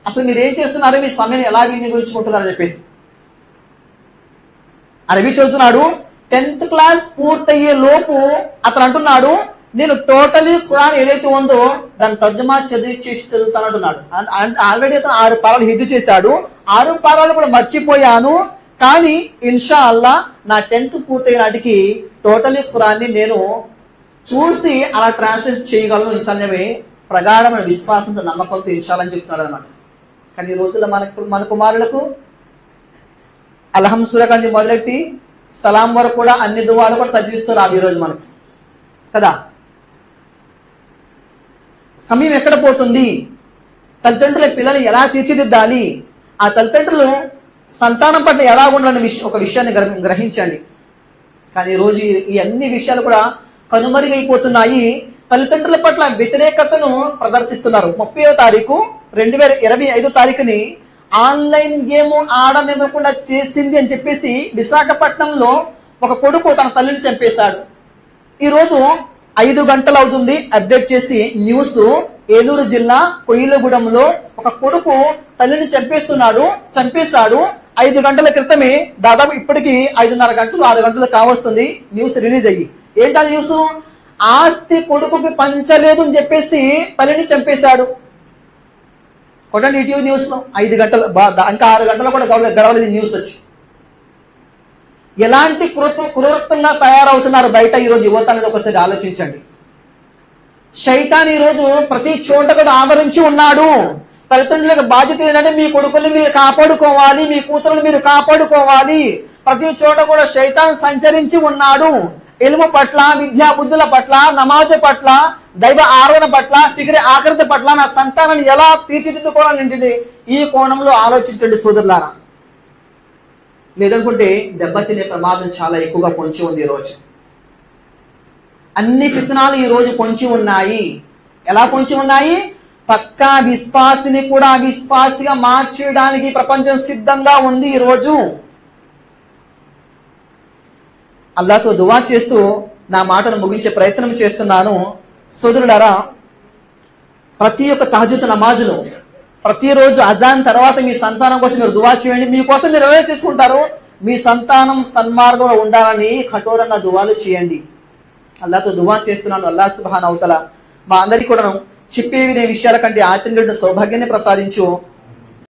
అసలు మీరు ఏం చేస్తున్నారు, మీ సమయాన్ని ఎలా వినియోగించుకుంటున్నారని చెప్పేసి. అరబీ చదువుతున్నాడు. 10th క్లాస్ పూర్తయ్యే లోపు అతను అంటున్నాడు, నేను టోటలీ ఖురాన్ ఏదైతే ఉందో దాని తర్జుమా చేసి చదువుతాను అంటున్నాడు. ఆల్రెడీ అతను 6 పారాలు హిట్ చేశాడు. 6 పారాలు కూడా మర్చిపోయాను, కానీ ఇన్షా అల్లా నా 10th పూర్తయ్యే నాటికి టోటలీ ఖురాన్ని నేను చూసి అలా ట్రాన్స్లేట్ చేయగలను ఇన్షాల్లామే ప్రగాఢమైన విశ్వాసంతో నమ్మకంతో ఇన్షాల్లా అని చెప్తున్నాడు అనమాట. కానీ ఈ రోజుల్లో మన కుమారులకు అల్హమ్ సూరా నుంచి మొదలెట్టి సలాం వరకు కూడా అన్ని దువాలు కూడా తజ్వీదుతో ఈ రోజు మనకి కదా. సమయం ఎక్కడ పోతుంది? తల్లిదండ్రుల పిల్లల్ని ఎలా తీర్చిదిద్దాలి, ఆ తల్లిదండ్రులు సంతానం పట్ల ఎలా ఉండాలనే ఒక విషయాన్ని గ్రహించండి. కానీ ఈరోజు ఈ అన్ని విషయాలు కూడా కనుమరుగైపోతున్నాయి. తల్లిదండ్రుల పట్ల వ్యతిరేకతను ప్రదర్శిస్తున్నారు. 30వ తారీఖు 2025 తారీఖుని ఆన్లైన్ గేమ్ ఆడనివ్వకుండా చేసింది అని చెప్పేసి విశాఖపట్నంలో ఒక కొడుకు తన తల్లిని చంపేశాడు. ఈరోజు 5 గంటలు అవుతుంది అప్డేట్ చేసి న్యూస్. ఏలూరు జిల్లా కొయ్యలగూడెంలో ఒక కొడుకు తల్లిని చంపేశాడు. 5 గంటల క్రితమే, దాదాపు ఇప్పటికి 5:30 గంటలు 6 గంటలు కావస్తుంది న్యూస్ రిలీజ్ అయ్యి. ఏంటా న్యూస్? ఆస్తి కొడుకుకి పంచలేదు అని చెప్పేసి తల్లిని చంపేశాడు. కొట్టండి ఈటీవీ న్యూస్ లో. 5 గంటలు ఇంకా 6 గంటలు కూడా గడవలేదు న్యూస్ వచ్చి. ఎలాంటి క్రూరత్వంగా తయారవుతున్నారు బయట ఈరోజు యువత అనేది ఒకసారి ఆలోచించండి. శైతాన్ ఈరోజు ప్రతి చోట కూడా ఆవరించి ఉన్నాడు. తల్లిదండ్రులకు బాధ్యత ఏంటంటే మీ కొడుకుల్ని మీరు కాపాడుకోవాలి, మీ కూతురుని మీరు కాపాడుకోవాలి. ప్రతి చోట కూడా శైతాన్ సంచరించి ఉన్నాడు. ఇల్ము పట్ల, విద్యా బుద్ధుల పట్ల, నమాజ్ పట్ల, దైవ ఆరాధన పట్ల, ఫిక్రి ఆఖరిత పట్ల నా సంతానాన్ని ఎలా తీర్చిదిద్దుకోవాలంటే ఈ కోణంలో ఆలోచించండి సోదరులారా. లేదనుకుంటే దెబ్బతినే ప్రమాదం చాలా ఎక్కువగా పొంచి ఉంది ఈరోజు. అన్ని ఫిత్నాలు ఈ రోజు పొంచి ఉన్నాయి. ఎలా పొంచి ఉన్నాయి? పక్కా విశ్వాసిని కూడా అవిశ్వాసిగా మార్చేయడానికి ప్రపంచం సిద్ధంగా ఉంది ఈరోజు. అల్లాహ్తో దువా చేస్తూ నా మాటను ముగించే ప్రయత్నం చేస్తున్నాను. సోదరులారా, ప్రతి ఒక్క తహజ్జుద్ నమాజును ప్రతిరోజు అజాన్ తర్వాత మీ సంతానం కోసం మీరు దువా చేయండి. మీకోసం మీరు ఎలా చేసుకుంటారు? మీ సంతానం సన్మార్గంలో ఉండాలని కఠోరంగా దువాలు చేయండి. అల్లాహ్తో దువా చేస్తున్నాను. అల్లాహ్ సుబ్హానహు వ తఆలా మా అందరికీ కూడా చెప్పే వినే విషయాల కంటే ఆచరించే సౌభాగ్యాన్ని ప్రసాదించు.